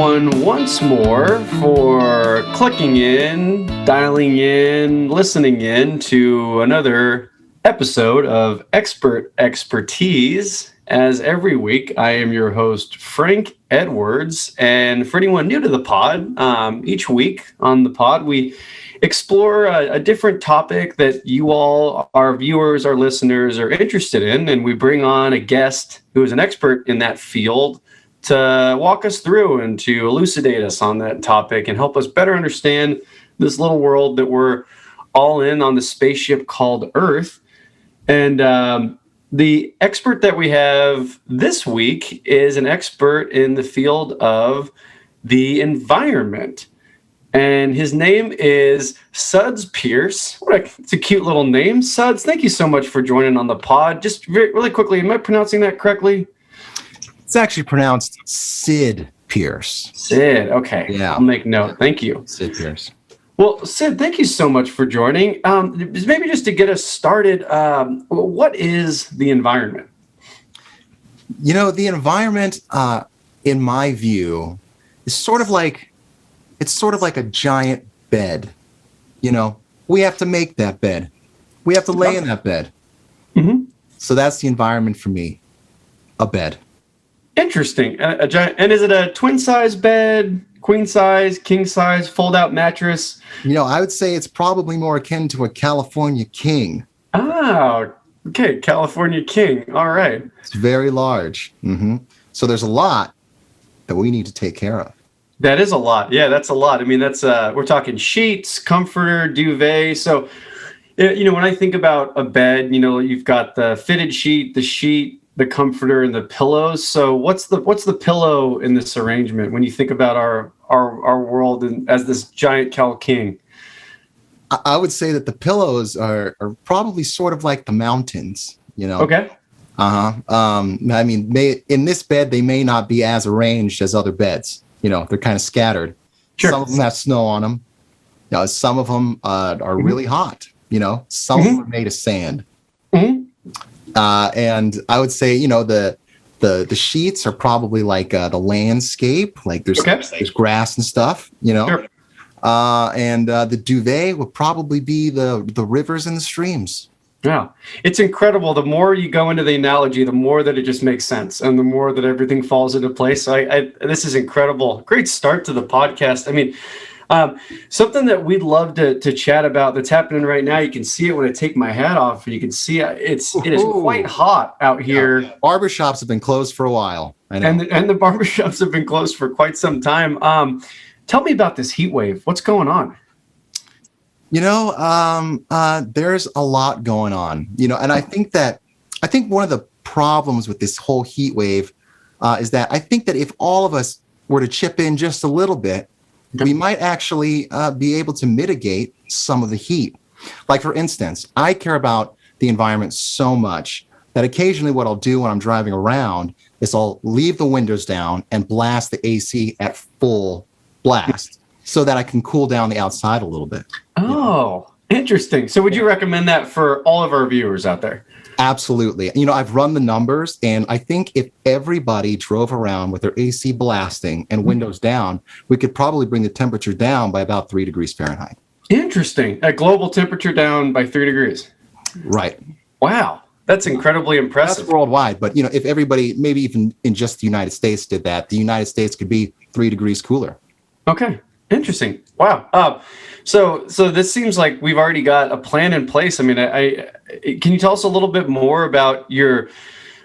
everyone once more for clicking in, dialing in, listening in to another episode of Expert Expertise. As every week, I am your host, Frank Edwards. And for anyone new to the pod, each week on the pod, we explore a different topic that you all, our viewers, our listeners, are interested in. And we bring on a guest who is an expert in that field to walk us through and to elucidate us on that topic and help us better understand this little world that we're all in on the spaceship called Earth. And the expert that we have this week is an expert in the field of the environment. And his name is Sidney Pierce. It's a cute little name. Suds, thank you so much for joining on the pod. Just really quickly, am I pronouncing that correctly? It's actually pronounced Sid Pierce. Sid, okay. Yeah. I'll make note. Thank you. Sid Pierce. Well, Sid, thank you so much for joining. Maybe just to get us started, what is the environment? You know, the environment, in my view, is sort of like a giant bed. You know, we have to make that bed. We have to lay in that bed. Mm-hmm. So that's the environment for me, a bed. Interesting. A giant, and is it a twin size bed, queen size, king size, fold out mattress? You know, I would say it's probably more akin to a California king. Ah, okay. California king. All right. It's very large. Mm-hmm. So there's a lot that we need to take care of. That is a lot. Yeah, that's a lot. I mean, that's we're talking sheets, comforter, duvet. So, you know, when I think about a bed, you know, you've got the fitted sheet, the comforter, and the pillows. So what's the pillow in this arrangement when you think about our world and as this giant Cal King? I would say that the pillows are probably sort of like the mountains, you know? Okay. I mean, in this bed, they may not be as arranged as other beds. You know, they're kind of scattered. Sure. Some of them have snow on them. You know, some of them are really hot. You know, some of them are made of sand. Mm-hmm. And I would say, you know, the sheets are probably like the landscape, like there's grass and stuff, you know. Sure. And the duvet would probably be the rivers and the streams. Yeah, it's incredible. The more you go into the analogy, the more that it just makes sense, and the more that everything falls into place. So this is incredible. Great start to the podcast. I mean, something that we'd love to chat about that's happening right now. You can see it when I take my hat off. You can see it is quite hot out here. Yeah. Barbershops have been closed for a while. I know. And the barbershops have been closed for quite some time. Tell me about this heat wave. What's going on? You know, there's a lot going on, you know, and I think one of the problems with this whole heat wave is that I think that if all of us were to chip in just a little bit, we might actually be able to mitigate some of the heat. Like, for instance, I care about the environment so much that occasionally what I'll do when I'm driving around is I'll leave the windows down and blast the AC at full blast so that I can cool down the outside a little bit. Oh, interesting. So would you recommend that for all of our viewers out there? Absolutely. You know, I've run the numbers, and I think if everybody drove around with their AC blasting and windows down, we could probably bring the temperature down by about 3 degrees Fahrenheit. Interesting. A global temperature down by 3 degrees. Right. Wow. That's incredibly impressive. That's worldwide. But, you know, if everybody, maybe even in just the United States did that, the United States could be 3 degrees cooler. Okay. Interesting. Wow. So this seems like we've already got a plan in place. I mean, can you tell us a little bit more about your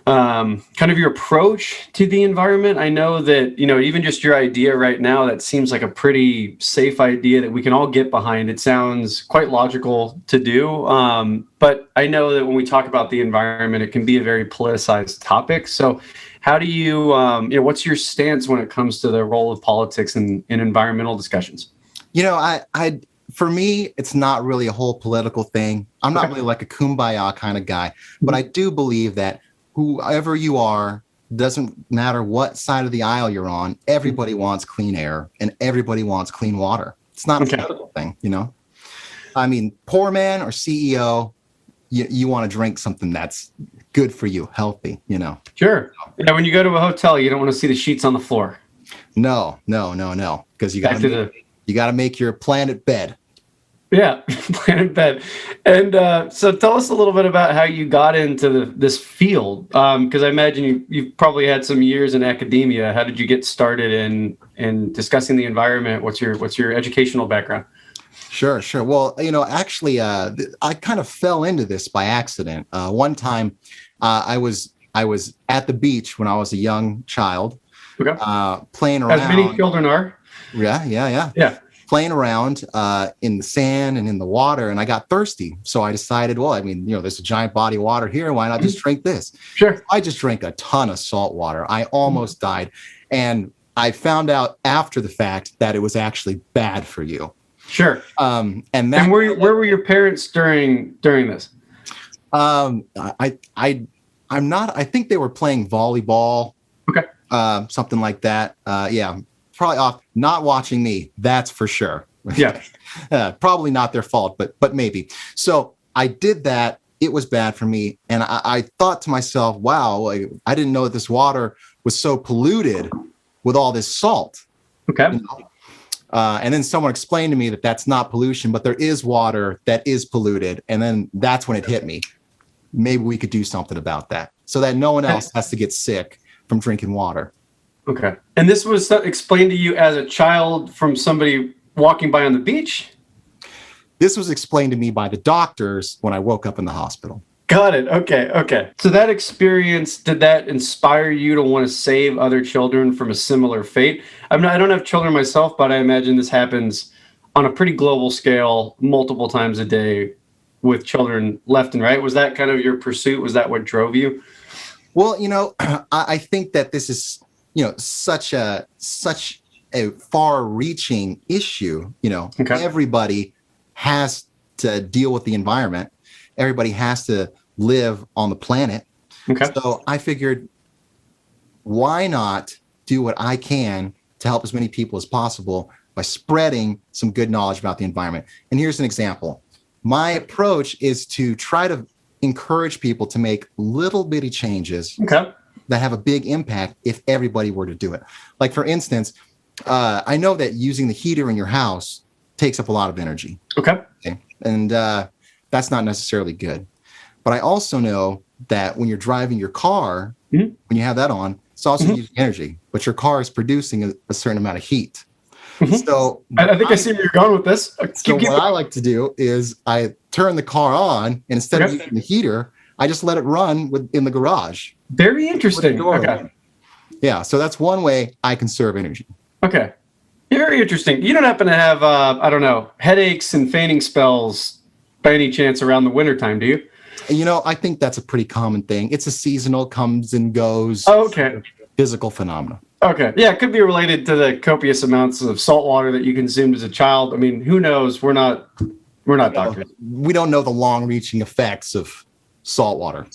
kind of your approach to the environment? I know that, you know, even just your idea right now, that seems like a pretty safe idea that we can all get behind. It sounds quite logical to do. But I know that when we talk about the environment, it can be a very politicized topic. So how do you, what's your stance when it comes to the role of politics in environmental discussions? You know, for me, it's not really a whole political thing. I'm not really like a kumbaya kind of guy, but I do believe that whoever you are, doesn't matter what side of the aisle you're on, everybody wants clean air and everybody wants clean water. It's not a political thing, you know? I mean, poor man or CEO, you want to drink something that's good for you, healthy, you know? Sure. Yeah, when you go to a hotel, you don't want to see the sheets on the floor. No, because you got to make your planet bed. Yeah, planet bed. And so tell us a little bit about how you got into this field, because I imagine you've probably had some years in academia. How did you get started in discussing the environment? What's your educational background? Sure. Well, actually, I kind of fell into this by accident. One time, I was at the beach when I was a young child, Okay. playing around. As many children are. Yeah. Playing around in the sand and in the water, and I got thirsty. So I decided, well, there's a giant body of water here. Why not just drink this? Sure. I just drank a ton of salt water. I almost died, and I found out after the fact that it was actually bad for you. Sure. And where were your parents during this? I'm not. I think they were playing volleyball. Okay. Something like that. Yeah. Probably off, not watching me. That's for sure. Yeah. Probably not their fault, but maybe. So I did that. It was bad for me, and I thought to myself, "Wow, I didn't know that this water was so polluted with all this salt." Okay. And then someone explained to me that that's not pollution, but there is water that is polluted. And then that's when it hit me. Maybe we could do something about that so that no one else has to get sick from drinking water. Okay. And this was explained to you as a child from somebody walking by on the beach? This was explained to me by the doctors when I woke up in the hospital. Got it. Okay. So that experience, did that inspire you to want to save other children from a similar fate? I don't have children myself, but I imagine this happens on a pretty global scale multiple times a day with children left and right. Was that kind of your pursuit? Was that what drove you? Well, I think that this is, such a far-reaching issue. Okay. Everybody has to deal with the environment. Everybody has to live on the planet. Okay. So I figured, why not do what I can to help as many people as possible by spreading some good knowledge about the environment? And here's an example. My approach is to try to encourage people to make little bitty changes that have a big impact if everybody were to do it. Like, for instance, I know that using the heater in your house takes up a lot of energy. Okay. And that's not necessarily good. But I also know that when you're driving your car, when you have that on, it's also using energy, but your car is producing a certain amount of heat. So I think I see where you're going with this. What I like to do is I turn the car on, and instead of using the heater, I just let it run in the garage. Very interesting. Okay. Yeah, so that's one way I conserve energy. Okay. Very interesting. You don't happen to have, headaches and fainting spells by any chance around the wintertime, do you? I think that's a pretty common thing. It's a seasonal, comes and goes. Physical phenomenon. Okay. Yeah, it could be related to the copious amounts of salt water that you consumed as a child. I mean, who knows? We're not doctors. We don't know the long-reaching effects of salt water.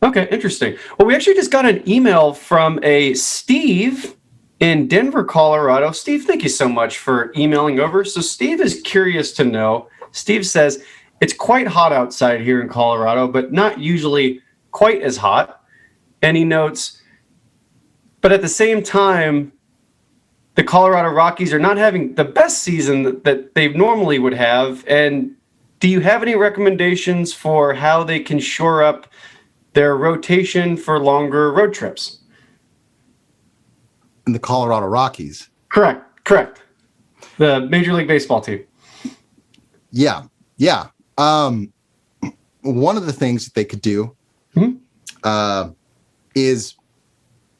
Okay, interesting. Well, we actually just got an email from a Steve in Denver, Colorado. Steve, thank you so much for emailing over. So Steve is curious to know. Steve says, it's quite hot outside here in Colorado, but not usually quite as hot. And he notes, but at the same time, the Colorado Rockies are not having the best season that they normally would have. And do you have any recommendations for how they can shore up their rotation for longer road trips? In the Colorado Rockies? Correct. The Major League Baseball team. Yeah. One of the things that they could do is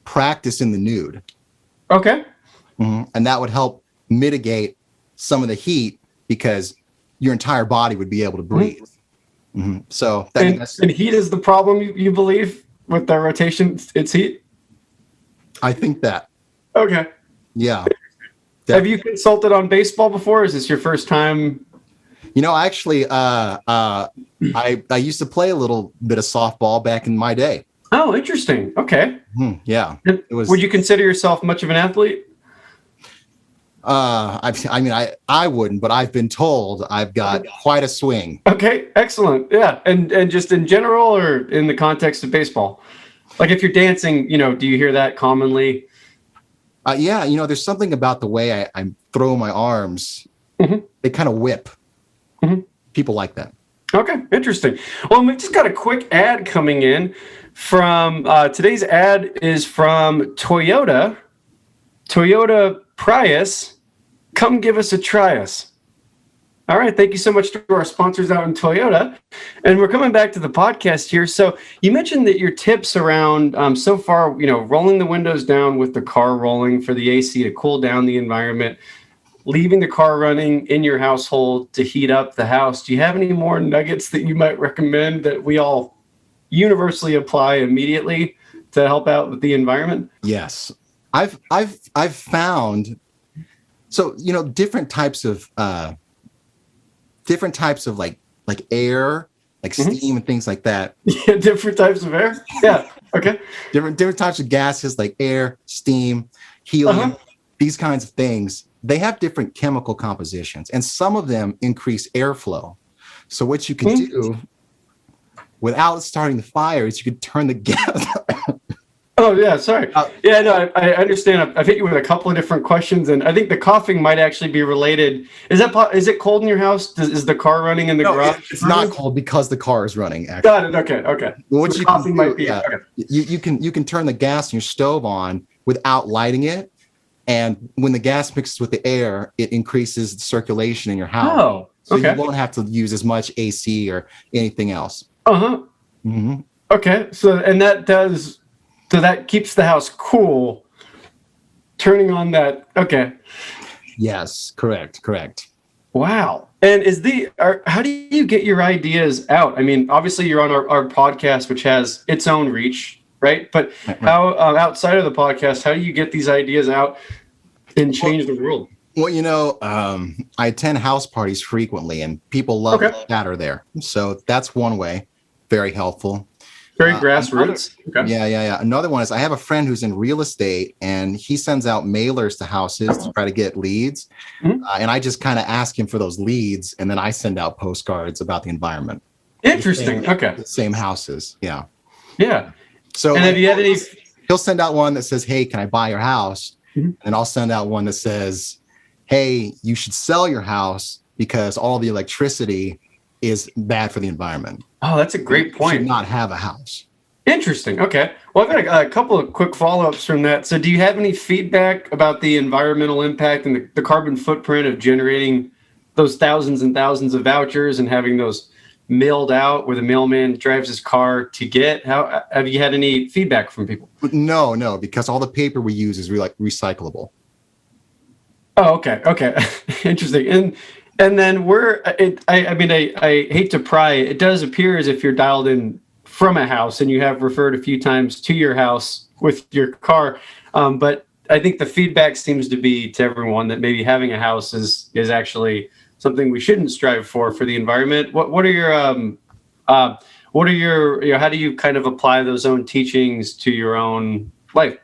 practice in the nude. Okay. And that would help mitigate some of the heat because your entire body would be able to breathe. So and heat is the problem, you believe, with their rotation? It's heat? I think that. Okay. Yeah. Have you consulted on baseball before? Is this your first time? Actually, I used to play a little bit of softball back in my day. Oh, interesting. Okay. Yeah. Would you consider yourself much of an athlete? I wouldn't, but I've been told I've got quite a swing. Okay, excellent. Yeah, and just in general or in the context of baseball? Like if you're dancing, do you hear that commonly? Yeah, there's something about the way I throw my arms. They kind of whip. People like that. Okay, interesting. Well, we just got a quick ad coming in from today's ad is from Toyota. Toyota Prius, come give us a try-us. All right, thank you so much to our sponsors out in Toyota. And we're coming back to the podcast here. So you mentioned that your tips around so far, rolling the windows down with the car rolling for the AC to cool down the environment, leaving the car running in your household to heat up the house. Do you have any more nuggets that you might recommend that we all universally apply immediately to help out with the environment? Yes. I've found, so, different types of like air, like steam and things like that. Yeah, different types of air. Yeah. Okay. different types of gases like air, steam, helium, these kinds of things. They have different chemical compositions, and some of them increase airflow. So what you can do without starting the fire is you could turn the gas. Oh, yeah, sorry. Yeah, no, I understand. I've hit you with a couple of different questions, and I think the coughing might actually be related. Is it cold in your house? Is the car running in the garage? It's not cold because the car is running, actually. Got it. Okay. What so you coughing can do, might be. Yeah, okay. you can turn the gas in your stove on without lighting it, and when the gas mixes with the air, it increases the circulation in your house. Oh, so okay. you won't have to use as much AC or anything else. Okay, so that keeps the house cool. Turning on that. Okay. Yes, correct. Wow. And how do you get your ideas out? I mean, obviously you're on our podcast, which has its own reach, right? But how outside of the podcast, how do you get these ideas out and change the world? Well, I attend house parties frequently, and people love the chatter there. So that's one way. Very helpful. Very grassroots. Yeah. Another one is I have a friend who's in real estate, and he sends out mailers to houses to try to get leads. And I just kind of ask him for those leads, and then I send out postcards about the environment. Interesting. The same houses. Yeah. Yeah. So, and have you had any? He'll send out one that says, "Hey, can I buy your house?" And I'll send out one that says, "Hey, you should sell your house because all the electricity is bad for the environment." Oh, that's a great point. You should not have a house. Interesting. Okay. Well, I've got a couple of quick follow-ups from that. So do you have any feedback about the environmental impact and the carbon footprint of generating those thousands and thousands of vouchers and having those mailed out where the mailman drives his car to get? How have you had any feedback from people? No, because all the paper we use is recyclable. Oh, okay. Interesting. And then I hate to pry. It does appear as if you're dialed in from a house, and you have referred a few times to your house with your car. But I think the feedback seems to be to everyone that maybe having a house is actually something we shouldn't strive for the environment. What are your how do you kind of apply those own teachings to your own life?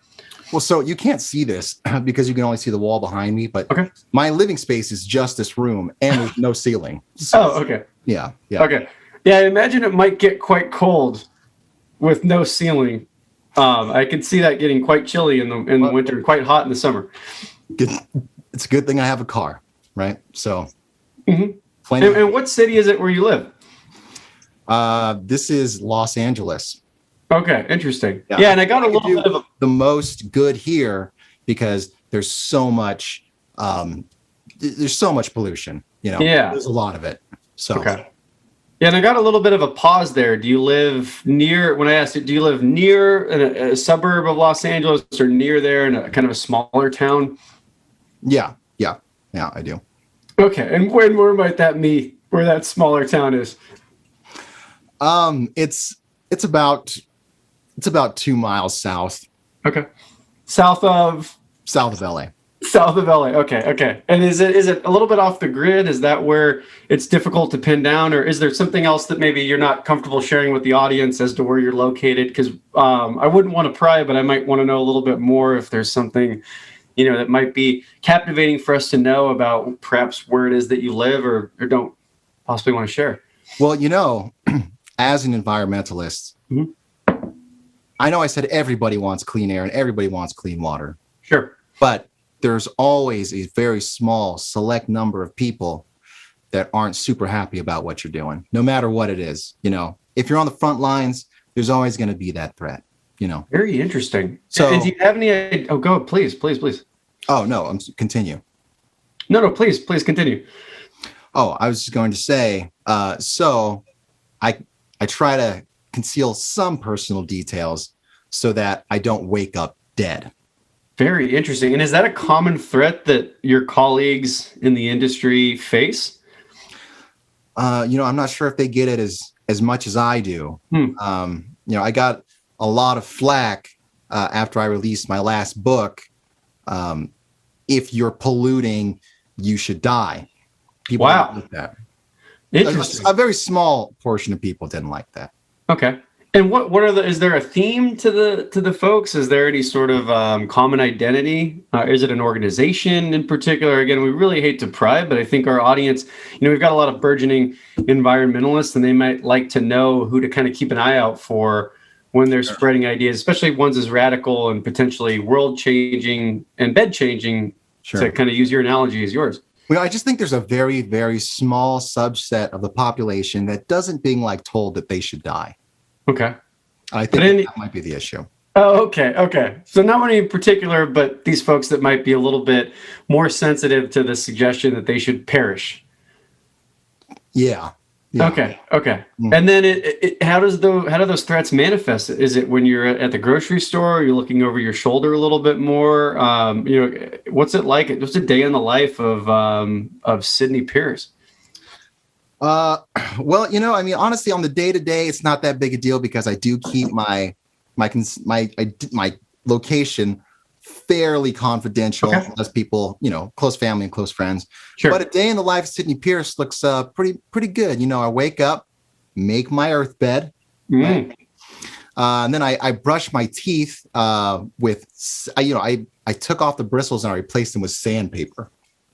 Well, so you can't see this because you can only see the wall behind me, but my living space is just this room, and there's no ceiling. So, okay. Yeah. Okay. Yeah, I imagine it might get quite cold with no ceiling. I could see that getting quite chilly in the winter and quite hot in the summer. It's a good thing I have a car, right? So. And what city is it where you live? This is Los Angeles. Okay, interesting. Yeah, and I got a little bit of the most good here because there's so much pollution. There's a lot of it. So okay. Yeah, and I got a little bit of a pause there. Do you live near? When I asked it, do you live near a suburb of Los Angeles or near there in a kind of a smaller town? Yeah, I do. Okay, and where might that be? Where that smaller town is? It's about 2 miles south. Okay. South of LA. South of LA. Okay. And is it a little bit off the grid? Is that where it's difficult to pin down, or is there something else that maybe you're not comfortable sharing with the audience as to where you're located? Because I wouldn't want to pry, but I might want to know a little bit more if there's something, that might be captivating for us to know about perhaps where it is that you live or don't possibly want to share. Well, as an environmentalist, I know I said everybody wants clean air and everybody wants clean water. Sure. But there's always a very small, select number of people that aren't super happy about what you're doing, no matter what it is. If you're on the front lines, there's always going to be that threat. Very interesting. So, and do you have any? Oh, go, please. Oh no, continue. No, please continue. Oh, I was just going to say, so I try to conceal some personal details so that I don't wake up dead. Very interesting. And is that a common threat that your colleagues in the industry face? I'm not sure if they get it as much as I do. I got a lot of flack after I released my last book. If you're polluting, you should die. People didn't like that. Interesting. A very small portion of people didn't like that. Okay. And is there a theme to the folks? Is there any sort of common identity? Is it an organization in particular? Again, we really hate to pry, but I think our audience, we've got a lot of burgeoning environmentalists, and they might like to know who to kind of keep an eye out for when they're spreading ideas, especially ones as radical and potentially world-changing and bed-changing, to kind of use your analogy as yours. Well, I just think there's a very, very small subset of the population that doesn't being told that they should die. Okay. I think that might be the issue. Oh, okay. So not any in particular, but these folks that might be a little bit more sensitive to the suggestion that they should perish. Yeah. Okay. Mm-hmm. And then how do those threats manifest? Is it when you're at the grocery store? You're looking over your shoulder a little bit more. What's it like? What's a day in the life of Sidney Pierce? Well, honestly, on the day to day, it's not that big a deal because I do keep my location fairly confidential, unless people, close family and close friends. Sure. But a day in the life of Sidney Pierce looks pretty good. I wake up, make my earth bed, right? And then I brush my teeth with, I took off the bristles and I replaced them with sandpaper.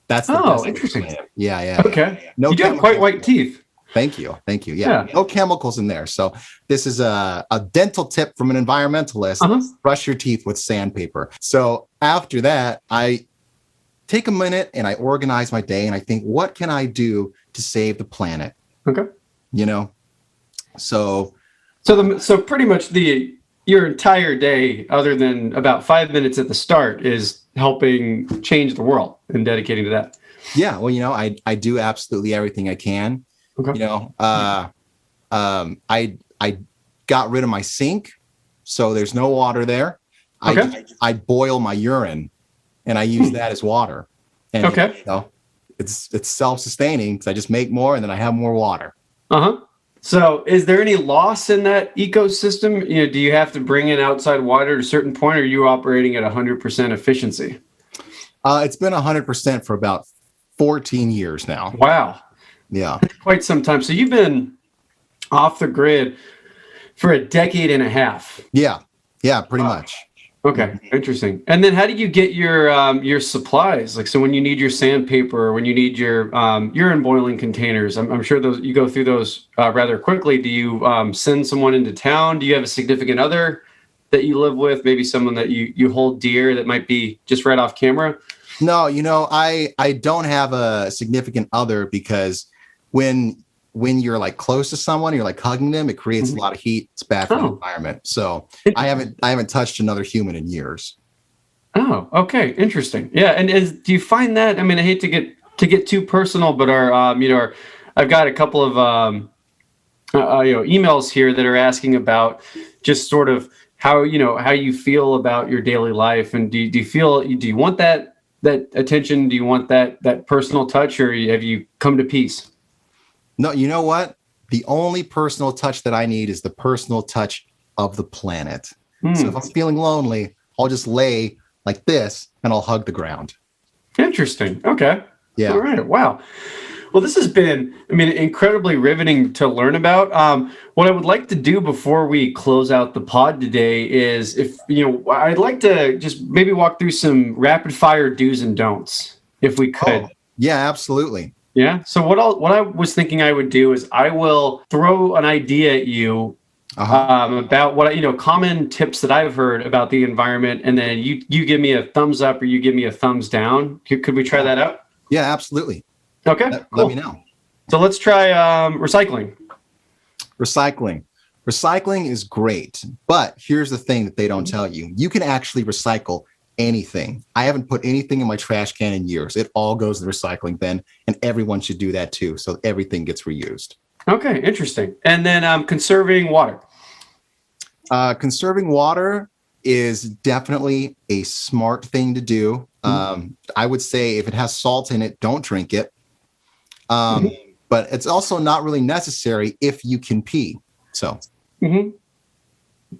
That's the best interesting. Yeah. Okay. No, you do have quite white teeth. Thank you. Yeah. No chemicals in there. So this is a dental tip from an environmentalist. Brush your teeth with sandpaper. So after that, I take a minute and I organize my day and I think, what can I do to save the planet? Okay. So pretty much your entire day, other than about 5 minutes at the start, is helping change the world and dedicating to that. Yeah. Well, I do absolutely everything I can. Okay. I got rid of my sink, so there's no water there. Okay. I boil my urine, and I use that as water. And it's self-sustaining because I just make more, and then I have more water. So, is there any loss in that ecosystem? Do you have to bring in outside water at a certain point, or are you operating at 100% efficiency? It's been 100% for about 14 years now. Wow. Yeah. That's quite some time. So you've been off the grid for a decade and a half. Yeah. Yeah, pretty much. Okay. Interesting. And then how do you get your supplies? So when you need your sandpaper, when you need your urine boiling containers, I'm sure you go through those rather quickly. Do you send someone into town? Do you have a significant other that you live with? Maybe someone that you hold dear that might be just right off camera? No, I don't have a significant other because when you're close to someone, you're hugging them, it creates a lot of heat. It's bad for the environment. So I haven't touched another human in years. Oh, okay. Interesting. Yeah. And do you find that, I hate to get too personal, but I've got a couple of, emails here that are asking about just sort of how you feel about your daily life. And do you want that attention? Do you want that personal touch, or have you come to peace? No, you know what? The only personal touch that I need is the personal touch of the planet. So if I'm feeling lonely, I'll just lay like this and I'll hug the ground. Interesting. Okay. Yeah. All right. Wow. Well, this has been, incredibly riveting to learn about. What I would like to do before we close out the pod today is I'd like to just maybe walk through some rapid fire do's and don'ts, if we could. Oh, yeah, absolutely. Yeah. So what I was thinking I would do is I will throw an idea at you about what common tips that I've heard about the environment, and then you give me a thumbs up or you give me a thumbs down. Could we try that out? Yeah, absolutely. Okay, cool. Let me know. So let's try recycling. Recycling is great, but here's the thing that they don't tell you. You can actually recycle anything. I haven't put anything in my trash can in years. It all goes to the recycling bin, and everyone should do that too, so everything gets reused. Okay, interesting. And then conserving water. Conserving water is definitely a smart thing to do. I would say if it has salt in it, don't drink it. But it's also not really necessary if you can pee. So,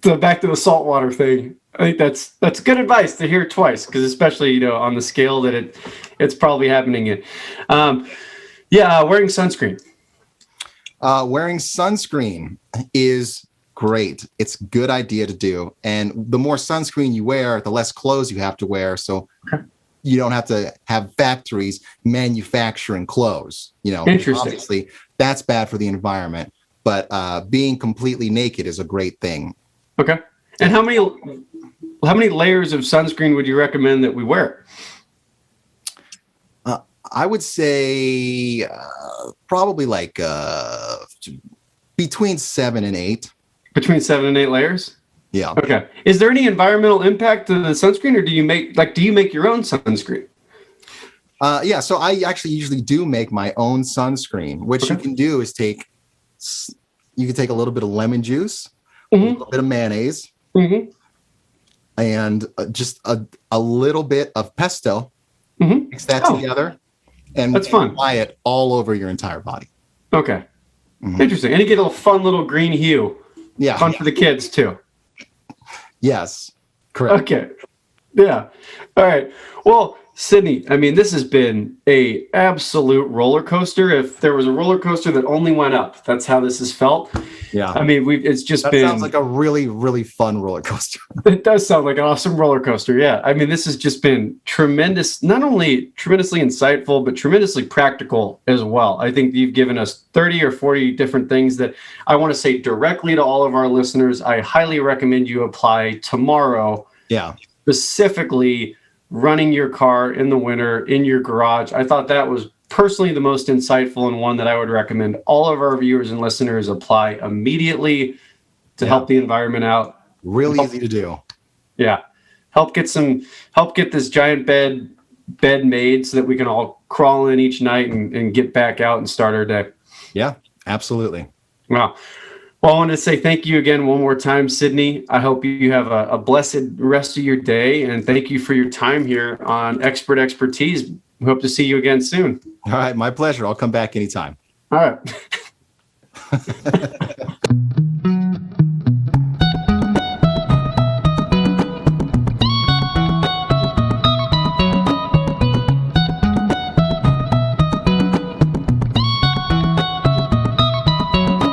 So back to the saltwater thing. I think that's good advice to hear twice, because especially on the scale that it's probably happening in. Wearing sunscreen. Wearing sunscreen is great. It's a good idea to do. And the more sunscreen you wear, the less clothes you have to wear. So you don't have to have factories manufacturing clothes. Interesting. Obviously that's bad for the environment, but being completely naked is a great thing. Okay. And how many layers of sunscreen would you recommend that we wear? I would say probably like between 7 and 8. Between 7 and 8 layers? Yeah. Okay. Is there any environmental impact to the sunscreen, or do you make your own sunscreen? Yeah. So I actually usually do make my own sunscreen. What you can do is take a little bit of lemon juice, a little bit of mayonnaise, and just a little bit of pesto. Mix that together, and that's fun. Apply it all over your entire body. Okay. Interesting. And you get a fun little green hue. Yeah. Fun for the kids too. Yes. Correct. Okay. Yeah. All right. Well, Sidney, this has been a absolute roller coaster. If there was a roller coaster that only went up, that's how this has felt. Yeah. That sounds like a really, really fun roller coaster. It does sound like an awesome roller coaster. Yeah. This has just been tremendous, not only tremendously insightful, but tremendously practical as well. I think you've given us 30 or 40 different things that I want to say directly to all of our listeners. I highly recommend you apply tomorrow. Yeah. Specifically running your car in the winter in your garage. I thought that was personally the most insightful, and one that I would recommend all of our viewers and listeners apply immediately to help the environment out. Really easy to do. Yeah. Help get this giant bed made so that we can all crawl in each night and get back out and start our day. Yeah, absolutely. Wow. Well, I wanted to say thank you again one more time, Sidney. I hope you have a blessed rest of your day, and thank you for your time here on Expert Expertise. We hope to see you again soon. All right, my pleasure. I'll come back anytime. All right.